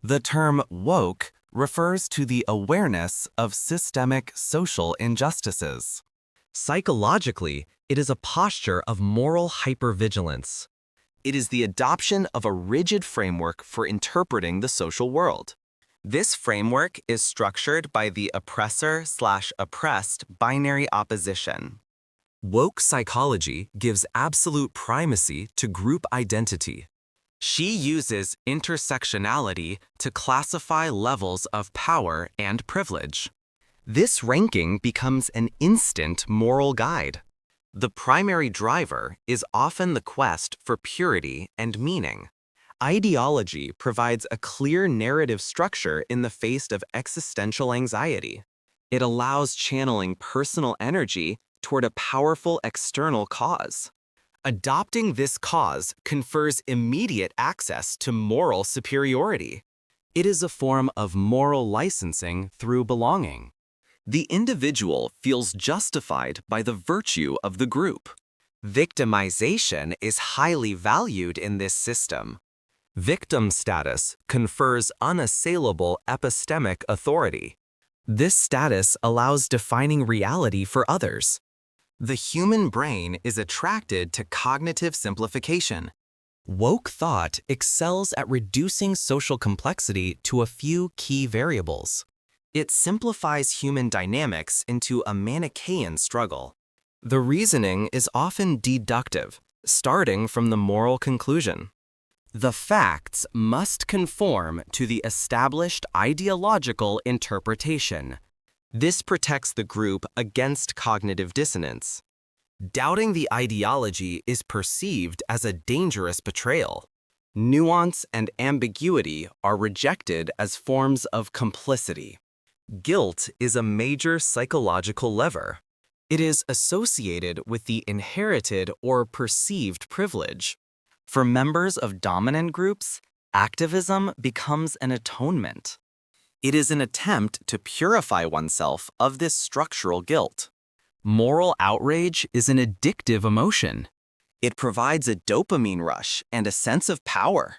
The term woke refers to the awareness of systemic social injustices. Psychologically, it is a posture of moral hypervigilance. It is the adoption of a rigid framework for interpreting the social world. This framework is structured by the oppressor/oppressed binary opposition. Woke psychology gives absolute primacy to group identity. She uses intersectionality to classify levels of power and privilege. This ranking becomes an instant moral guide. The primary driver is often the quest for purity and meaning. Ideology provides a clear narrative structure in the face of existential anxiety. It allows channeling personal energy toward a powerful external cause. Adopting this cause confers immediate access to moral superiority. It is a form of moral licensing through belonging. The individual feels justified by the virtue of the group. Victimization is highly valued in this system. Victim status confers unassailable epistemic authority. This status allows defining reality for others. The human brain is attracted to cognitive simplification. Woke thought excels at reducing social complexity to a few key variables. It simplifies human dynamics into a Manichaean struggle. The reasoning is often deductive, starting from the moral conclusion. The facts must conform to the established ideological interpretation. This protects the group against cognitive dissonance. Doubting the ideology is perceived as a dangerous betrayal. Nuance and ambiguity are rejected as forms of complicity. Guilt is a major psychological lever. It is associated with the inherited or perceived privilege. For members of dominant groups, activism becomes an atonement. It is an attempt to purify oneself of this structural guilt. Moral outrage is an addictive emotion. It provides a dopamine rush and a sense of power.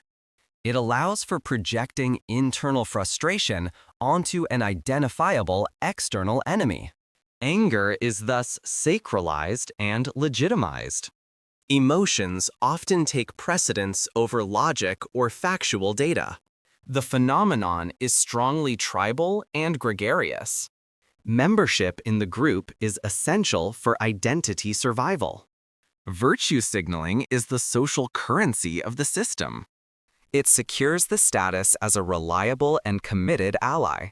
It allows for projecting internal frustration onto an identifiable external enemy. Anger is thus sacralized and legitimized. Emotions often take precedence over logic or factual data. The phenomenon is strongly tribal and gregarious. Membership in the group is essential for identity survival. Virtue signaling is the social currency of the system. It secures the status as a reliable and committed ally.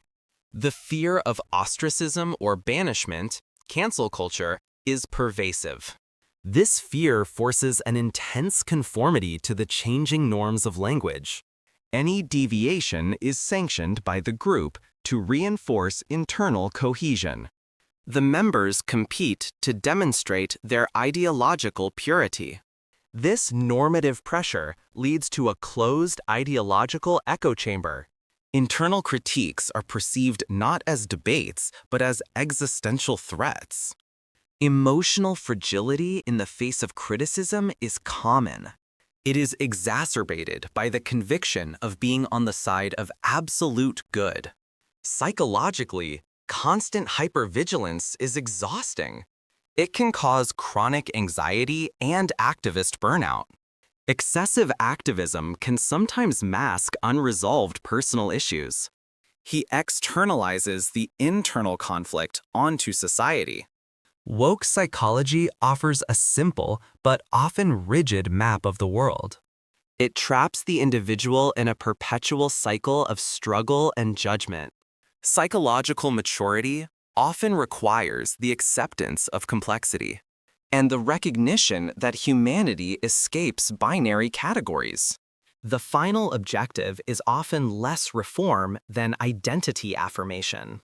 The fear of ostracism or banishment, cancel culture, is pervasive. This fear forces an intense conformity to the changing norms of language. Any deviation is sanctioned by the group to reinforce internal cohesion. The members compete to demonstrate their ideological purity. This normative pressure leads to a closed ideological echo chamber. Internal critiques are perceived not as debates, but as existential threats. Emotional fragility in the face of criticism is common. It is exacerbated by the conviction of being on the side of absolute good. Psychologically, constant hypervigilance is exhausting. It can cause chronic anxiety and activist burnout. Excessive activism can sometimes mask unresolved personal issues. He externalizes the internal conflict onto society. Woke psychology offers a simple but often rigid map of the world. It traps the individual in a perpetual cycle of struggle and judgment. Psychological maturity often requires the acceptance of complexity and the recognition that humanity escapes binary categories. The final objective is often less reform than identity affirmation.